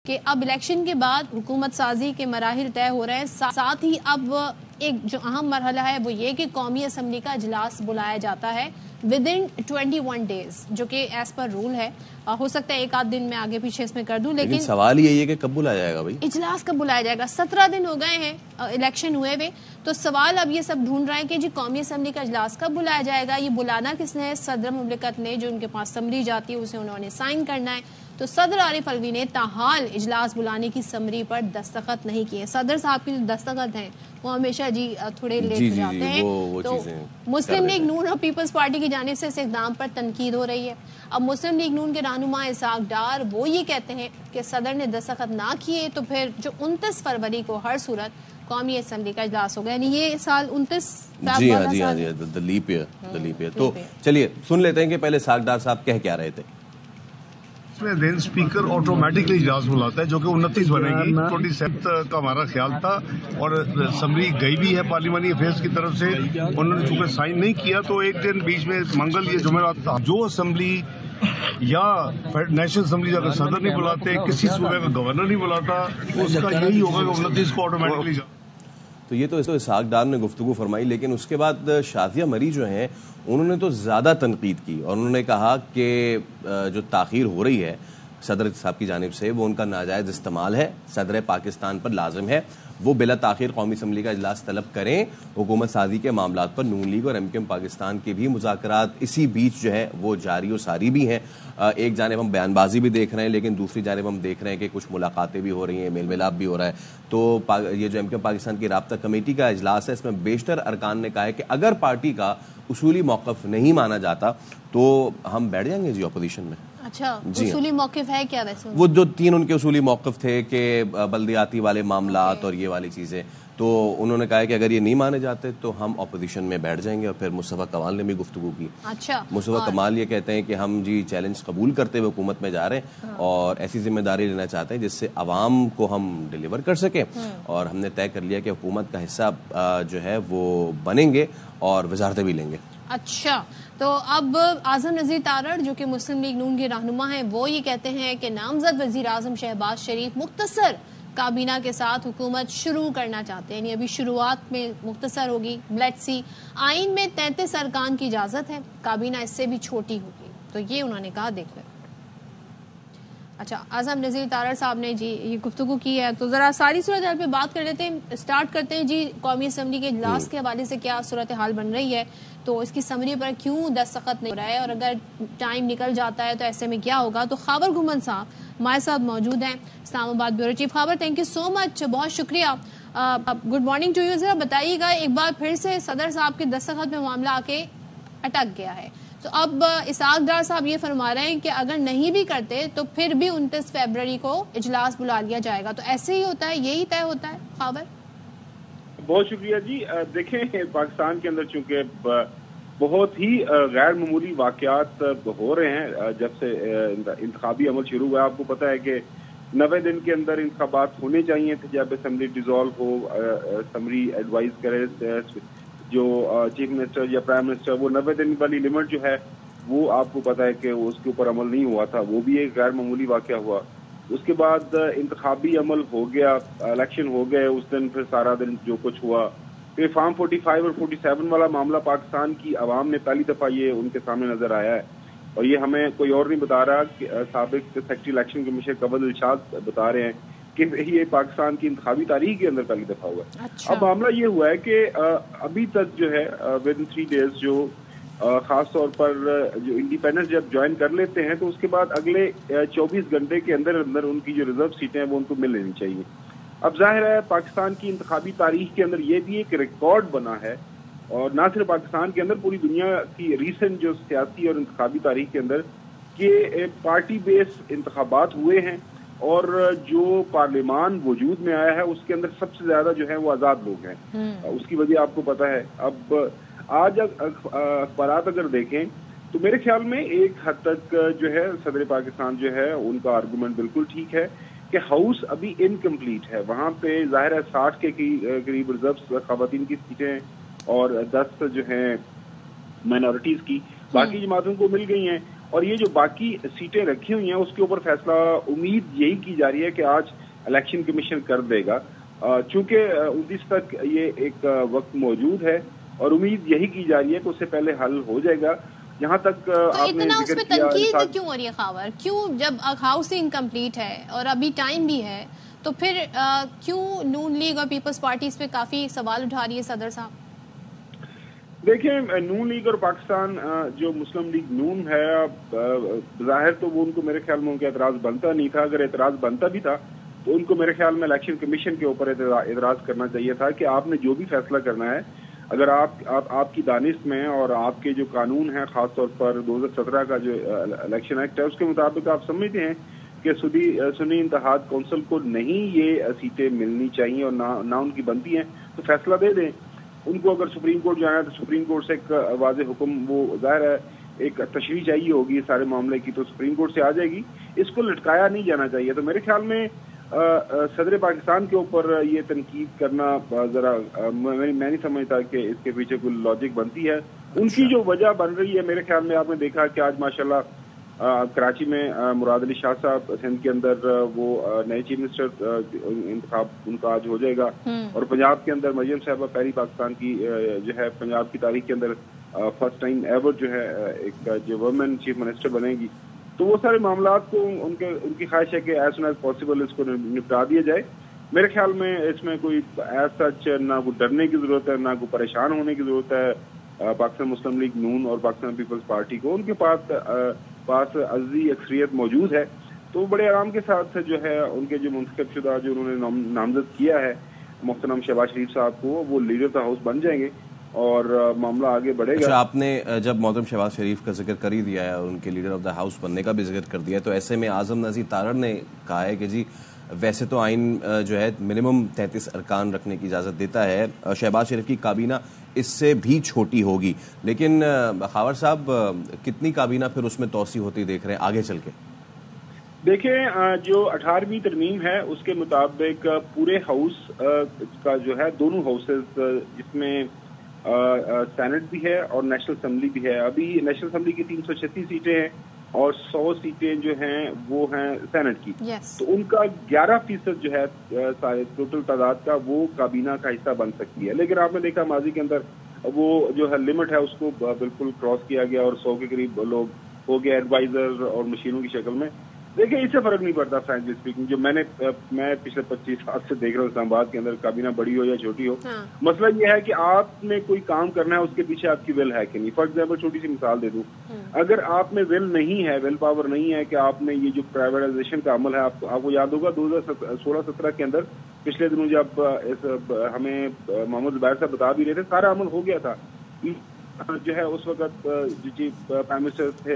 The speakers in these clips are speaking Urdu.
کہ اب الیکشن کے بعد حکومت سازی کے مراحل طے ہو رہے ہیں، ساتھ ہی اب ایک جو اہم مرحلہ ہے وہ یہ کہ قومی اسمبلی کا اجلاس بلایا جاتا ہے ودن 21 ڈیز، جو کہ ایز پر رول ہے. ہو سکتا ہے ایک آدھ دن میں آگے پیچھے اس میں کر دوں، لیکن سوال یہی ہے کہ کب بلایا جائے گا بھائی؟ اجلاس کب بلایا جائے گا؟ 17 دن ہو گئے ہیں الیکشن ہوئے ہوئے، تو سوال اب یہ سب ڈھونڈ رہے ہیں کہ جی قومی اسمبلی کا اجلاس کب بلایا جائے گا. یہ بلانا کس نے ہے؟ صدر مملکت نے، جو ان کے پاس سمری جاتی ہے اسے انہوں نے سائن کرنا ہے. تو صدر عارف الوی نے تاحال اجلاس بلانے کی سمری پر دستخط نہیں کیے. صدر صاحب کی جو دستخط ہیں وہ ہمیشہ تھوڑے لیٹ ہو جاتے ہیں. تو مسلم لیگ نون اور پیپلز پارٹی کی جانب سے اس اقدام پر تنقید ہو رہی ہے. اب مسلم لیگ نون کے رہنما اسحاق ڈار وہ یہ کہتے ہیں کہ صدر نے دستخط نہ کیے تو پھر جو 29 فروری کو ہر صورت قومی اسمبلی کا اجلاس ہوگا، یعنی یہ سال 29 جی ہاں لیپ ایئر. تو چلیے سن لیتے ہیں کہ پہلے اسحاق ڈار صاحب کہہ کیا رہے تھے. دین اسپیکر آٹومیٹکلی اجلاس بلاتا ہے، جو کہ 29 بنے گی. 27 کا ہمارا خیال تھا، اور اسمبلی گئی بھی ہے پارلیمانی افیئرس کی طرف سے. انہوں نے چونکہ سائن نہیں کیا تو ایک دن بیچ میں منگل یا جمعرات تھا. جو اسمبلی یا نیشنل اسمبلی اگر صدر نہیں بلاتے، کسی صوبے کا گورنر نہیں بلاتا، اس کا یہی ہوگا کہ 29 کو آٹومیٹکلی. تو یہ تو اسحاق ڈار نے گفتگو فرمائی، لیکن اس کے بعد شازیہ مری جو ہیں انہوں نے تو زیادہ تنقید کی، اور انہوں نے کہا کہ جو تاخیر ہو رہی ہے صدر صاحب کی جانب سے وہ ان کا ناجائز استعمال ہے. صدر پاکستان پر لازم ہے وہ بلا تاخیر قومی اسمبلی کا اجلاس طلب کریں. حکومت سازی کے معاملات پر نون لیگ اور ایم کیو ایم پاکستان کے بھی مذاکرات اسی بیچ جو ہے وہ جاری و ساری بھی ہیں. ایک جانب ہم بیان بازی بھی دیکھ رہے ہیں، لیکن دوسری جانب ہم دیکھ رہے ہیں کہ کچھ ملاقاتیں بھی ہو رہی ہیں، میل ملاپ بھی ہو رہا ہے. تو یہ جو ایم کیو ایم پاکستان کی رابطہ کمیٹی کا اجلاس ہے، اس میں بیشتر ارکان نے کہا ہے کہ اگر پارٹی کا اصولی موقف نہیں مانا جاتا تو ہم بیٹھ جائیں گے جی اپوزیشن میں. اچھا اصولی موقف ہے کیا ویسے؟ وہ جو 3 ان کے اصولی موقف تھے کہ بلدیاتی والے معاملات اور یہ والی چیزیں، تو انہوں نے کہا کہ اگر یہ نہیں مانے جاتے تو ہم اپوزیشن میں بیٹھ جائیں گے. اور پھر مصطفیٰ کمال نے بھی گفتگو کی. اچھا مصطفیٰ کمال یہ کہتے ہیں کہ ہم جی چیلنج قبول کرتے ہوئے حکومت میں جا رہے ہیں اور ایسی ذمہ داری لینا چاہتے ہیں جس سے عوام کو ہم ڈیلیور کر سکیں، اور ہم نے طے کر لیا کہ حکومت کا حصہ جو ہے وہ بنیں گے اور وزارتیں بھی لیں گے. اچھا، تو اب اعظم نذیر تارڑ جو کہ مسلم لیگ نون کے رہنما ہیں وہ یہ کہتے ہیں کہ نامزد وزیر اعظم شہباز شریف مختصر کابینہ کے ساتھ حکومت شروع کرنا چاہتے ہیں، یعنی ابھی شروعات میں مختصر ہوگی. لیٹس سی، آئین میں 33 ارکان کی اجازت ہے، کابینہ اس سے بھی چھوٹی ہوگی. تو یہ انہوں نے کہا. دیکھ لیں. اچھا، اعظم نذیر تارڑ صاحب نے جی یہ گفتگو کی ہے، تو ذرا ساری صورتحال پہ بات کر لیتے ہیں. اسٹارٹ کرتے ہیں جی قومی اسمبلی کے اجلاس کے حوالے سے کیا صورتحال بن رہی ہے، تو اس کی سمری پر کیوں دستخط نہیں ہو رہا ہے، اور اگر ٹائم نکل جاتا ہے تو ایسے میں کیا ہوگا. تو خاور گھمن صاحب ہمارے ساتھ موجود ہیں، Islamabad bureau chief. Khawar, thank you so much, بہت شکریہ. Good morning to you. ذرا بتائیے گا ایک بار پھر سے صدر صاحب کے دستخط میں معاملہ آ کے اٹک گیا ہے، تو اب اسحاق ڈار صاحب یہ فرما رہے ہیں کہ اگر نہیں بھی کرتے تو پھر بھی 29 فروری کو اجلاس بلا لیا جائے گا. تو ایسے ہی ہوتا ہے، یہی طے ہوتا ہے. خاور، بہت شکریہ جی. دیکھیں پاکستان کے اندر چونکہ بہت ہی غیر معمولی واقعات ہو رہے ہیں جب سے انتخابی عمل شروع ہوا. آپ کو پتہ ہے کہ 90 دن کے اندر انتخابات ہونے چاہیے تھے جب اسمبلی ڈیزالو ہو، اسمبلی ایڈوائز کرے جو چیف منسٹر یا پرائم منسٹر. وہ 90 دن والی لمٹ جو ہے وہ آپ کو پتہ ہے کہ اس کے اوپر عمل نہیں ہوا تھا، وہ بھی ایک غیر معمولی واقعہ ہوا. اس کے بعد انتخابی عمل ہو گیا، الیکشن ہو گئے اس دن، پھر سارا دن جو کچھ ہوا. پھر فارم 45 اور 47 والا معاملہ پاکستان کی عوام نے پہلی دفعہ یہ ان کے سامنے نظر آیا ہے، اور یہ ہمیں کوئی اور نہیں بتا رہا کہ سابق سیکرٹری الیکشن کمیشن قبل الشاد بتا رہے ہیں کہ یہ پاکستان کی انتخابی تاریخ کے اندر پہلی دفعہ ہوا ہے. اب معاملہ یہ ہوا ہے کہ ابھی تک جو ہے ود ان 3 days جو خاص طور پر جو انڈیپینڈنٹ جب جوائن کر لیتے ہیں تو اس کے بعد اگلے 24 گھنٹے کے اندر اندر ان کی جو ریزرو سیٹیں ہیں وہ ان کو مل لینی چاہیے. اب ظاہر ہے پاکستان کی انتخابی تاریخ کے اندر یہ بھی ایک ریکارڈ بنا ہے، اور نہ صرف پاکستان کے اندر، پوری دنیا کی ریسنٹ جو سیاسی اور انتخابی تاریخ کے اندر کہ پارٹی بیس انتخابات ہوئے ہیں، اور جو پارلیمان وجود میں آیا ہے اس کے اندر سب سے زیادہ جو ہے وہ آزاد لوگ ہیں. اس کی وجہ آپ کو پتہ ہے. اب آج اخبارات اگر دیکھیں تو میرے خیال میں ایک حد تک جو ہے صدر پاکستان جو ہے ان کا آرگومنٹ بالکل ٹھیک ہے کہ ہاؤس ابھی انکمپلیٹ ہے. وہاں پہ ظاہر ہے 60 کے قریب ریزرو خواتین کی سیٹیں اور 10 جو ہیں مائنورٹیز کی باقی جماعتوں کو مل گئی ہیں. اور یہ جو باقی سیٹیں رکھی ہوئی ہیں اس کے اوپر فیصلہ امید یہی کی جا رہی ہے کہ آج الیکشن کمیشن کر دے گا، چونکہ 29 تک یہ ایک وقت موجود ہے اور امید یہی کی جا رہی ہے کہ اس سے پہلے حل ہو جائے گا۔ یہاں تک آپ نے اتنا اس پہ تنقید کیوں ہو رہی ہے خاور؟ کیوں جب ہاؤسنگ کمپلیٹ ہے اور ابھی ٹائم بھی ہے تو پھر کیوں نون لیگ اور پیپلز پارٹی اس پہ کافی سوال اٹھا رہی ہے صدر صاحب؟ دیکھیں، نون لیگ اور پاکستان جو مسلم لیگ نون ہے، ظاہر تو وہ ان کو میرے خیال میں ان کا اعتراض بنتا نہیں تھا۔ اگر اعتراض بنتا بھی تھا تو ان کو میرے خیال میں الیکشن کمیشن کے اوپر اعتراض کرنا چاہیے تھا کہ آپ نے جو بھی فیصلہ کرنا ہے، اگر آپ کی دانش میں اور آپ کے جو قانون ہیں، خاص طور پر 2017 کا جو الیکشن ایکٹ ہے، اس کے مطابق آپ سمجھتے ہیں کہ سنی اتحاد کونسل کو نہیں یہ سیٹیں ملنی چاہیے اور نہ ان کی بنتی ہیں، تو فیصلہ دے دیں ان کو۔ اگر سپریم کورٹ جانا ہے تو سپریم کورٹ سے ایک واضح حکم، وہ ظاہر ہے ایک تشریح چاہیے ہوگی سارے معاملے کی، تو سپریم کورٹ سے آ جائے گی۔ اس کو لٹکایا نہیں جانا چاہیے۔ تو میرے خیال میں صدر پاکستان کے اوپر یہ تنقید کرنا ذرا میں نہیں سمجھتا کہ اس کے پیچھے کوئی لاجک بنتی ہے۔ ان کی جو وجہ بن رہی ہے، میرے خیال میں آپ نے دیکھا کہ آج ماشاءاللہ کراچی میں مراد علی شاہ صاحب سندھ کے اندر وہ نئے چیف منسٹر انتخاب ان کا آج ہو جائے گا، اور پنجاب کے اندر مریم صاحبہ پہلی پاکستان کی جو ہے پنجاب کی تاریخ کے اندر فرسٹ ٹائم ایور جو ہے ایک جو وومن چیف منسٹر بنے گی۔ تو وہ سارے معاملات کو ان کی خواہش ہے کہ ایز سون ایز پاسبل اس کو نپٹا دیا جائے۔ میرے خیال میں اس میں کوئی ایز سچ نہ کوئی ڈرنے کی ضرورت ہے، نہ کوئی پریشان ہونے کی ضرورت ہے۔ پاکستان مسلم لیگ نون اور پاکستان پیپلز پارٹی کو ان کے پاس عزی اکثریت موجود ہے، تو بڑے آرام کے ساتھ جو ہے ان کے جو منتخب شدہ جو انہوں نے نامزد کیا ہے محترم شہباز شریف صاحب کو، وہ لیڈر آف دا ہاؤس بن جائیں گے اور معاملہ آگے بڑھے گا۔ اچھا، آپ نے جب محترم شہباز شریف کا ذکر کر ہی دیا ہے اور ان کے لیڈر آف دا ہاؤس بننے کا بھی ذکر کر دیا ہے، تو ایسے میں اعظم نذیر تارڑ نے کہا ہے کہ جی ویسے تو آئین جو ہے منیمم 33 ارکان رکھنے کی اجازت دیتا ہے، شہباز شریف کی کابینہ اس سے بھی چھوٹی ہوگی، لیکن خاور صاحب کتنی کابینہ پھر اس میں توسیع ہوتی دیکھ رہے ہیں آگے چل کے؟ دیکھیں، جو 18ویں ترمیم ہے اس کے مطابق پورے ہاؤس کا جو ہے دونوں ہاؤسز جس میں سینٹ بھی ہے اور نیشنل اسمبلی بھی ہے، ابھی نیشنل اسمبلی کی 336 سیٹیں ہیں اور 100 سیٹیں جو ہیں وہ ہیں سینٹ کی، تو ان کا 11% جو ہے ٹوٹل تعداد کا وہ کابینہ کا حصہ بن سکتی ہے۔ لیکن آپ نے دیکھا ماضی کے اندر وہ جو ہے لمٹ ہے اس کو بالکل کراس کیا گیا اور 100 کے قریب لوگ ہو گیا ایڈوائزر اور مشینوں کی شکل میں۔ دیکھیں، اس سے فرق نہیں پڑتا فرینکلی اسپیکنگ، جو میں پچھلے 25 سال سے دیکھ رہا ہوں اسلام آباد کے اندر، کابینہ بڑی ہو یا چھوٹی ہو، مسئلہ یہ ہے کہ آپ نے کوئی کام کرنا ہے اس کے پیچھے آپ کی ول ہے کہ نہیں۔ فار ایگزامپل چھوٹی سی مثال دے دوں، اگر آپ میں ول نہیں ہے، ول پاور نہیں ہے کہ آپ نے یہ جو پرائیویٹائزیشن کا عمل ہے، آپ کو یاد ہوگا 2016-17 کے اندر پچھلے دنوں جب ہمیں محمد زبیر صاحب بتا بھی رہے تھے، سارا عمل ہو گیا تھا جو ہے اس وقت جو چیف پرائم منسٹر تھے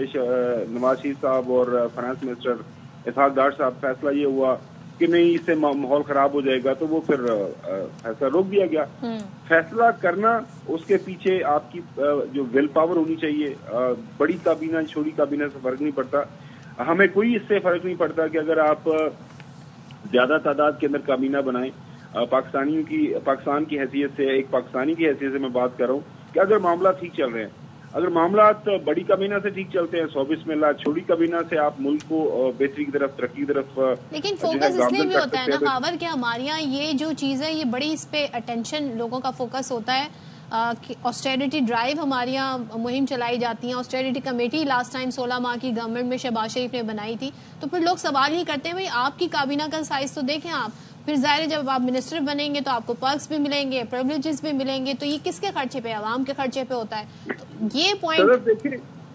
نواز شریف صاحب اور فائنانس منسٹر اسحاق ڈار صاحب، فیصلہ یہ ہوا کہ نہیں اس سے ماحول خراب ہو جائے گا، تو وہ پھر فیصلہ روک دیا گیا۔ فیصلہ کرنا اس کے پیچھے آپ کی جو ول پاور ہونی چاہیے، بڑی کابینہ چھوٹی کابینہ سے فرق نہیں پڑتا، ہمیں کوئی اس سے فرق نہیں پڑتا کہ اگر آپ زیادہ تعداد کے اندر کابینہ بنائیں۔ پاکستان کی حیثیت سے، ایک پاکستانی کی حیثیت سے میں بات کر رہا ہوں کہ اگر معاملات ٹھیک چل رہے ہیں، اگر معاملات بڑی کابینہ سے ٹھیک چلتے ہیں، 100 بسم اللہ، چھوٹی کابینہ سے آپ ملک کو بہتری کی طرف، ترقی کی طرف، لیکن فوکس اس لیے بھی ہوتا ہے نا خاور کہ ہمارے یہاں یہ جو چیز ہے یہ بڑی اس پہ اٹینشن لوگوں کا فوکس ہوتا ہے۔ آسٹیریٹی ڈرائیو ہمارے یہاں مہم چلائی جاتی ہیں، آسٹیریٹی کمیٹی لاسٹ ٹائم 16 ماہ کی گورنمنٹ میں شہباز شریف نے بنائی تھی، تو پھر لوگ سوال ہی کرتے ہیں بھائی آپ کی کابینہ کا سائز تو دیکھیں آپ، پھر ظاہر ہے جب آپ منسٹر بنیں گے تو آپ کو پرکس بھی ملیں گے، پریولیجز بھی ملیں گے، تو یہ کس کے خرچے پہ؟ عوام کے خرچے پہ ہوتا ہے۔ تو یہ پوائنٹ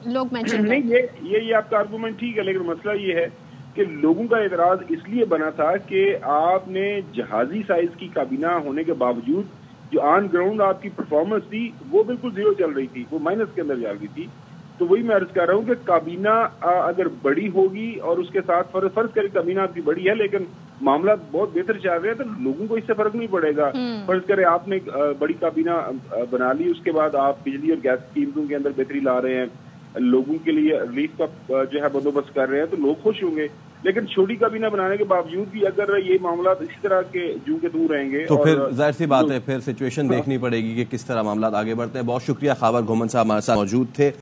لوگ مینشن نہیں، یہ آپ کا آرگومنٹ ٹھیک ہے، لیکن مسئلہ یہ ہے کہ لوگوں کا اعتراض اس لیے بنا تھا کہ آپ نے جہازی سائز کی کابینہ ہونے کے باوجود جو آن گراؤنڈ آپ کی پرفارمنس تھی وہ بالکل زیرو چل رہی تھی، وہ مائنس کے اندر جا رہی تھی۔ تو وہی میں عرض کر رہا ہوں کہ کابینہ اگر بڑی ہوگی اور اس کے ساتھ فرض کرے کابینہ آپ کی بڑی ہے لیکن معاملات بہت بہتر چل رہے ہیں، تو لوگوں کو اس سے فرق نہیں پڑے گا۔ فرض کرے آپ نے بڑی کابینہ بنا لی، اس کے بعد آپ بجلی اور گیس قیمتوں کے اندر بہتری لا رہے ہیں، لوگوں کے لیے ریلیف کا جو ہے بندوبست کر رہے ہیں، تو لوگ خوش ہوں گے۔ لیکن چھوٹی کابینہ بنانے کے باوجود بھی اگر یہ معاملات اسی طرح کے جو کے دور رہیں گے تو پھر ظاہر سی بات ہے پھر سچویشن دیکھنی پڑے گی کہ کس طرح معاملات آگے بڑھتے ہیں۔ بہت شکریہ، خاور گھومن صاحب ہمارے ساتھ موجود تھے۔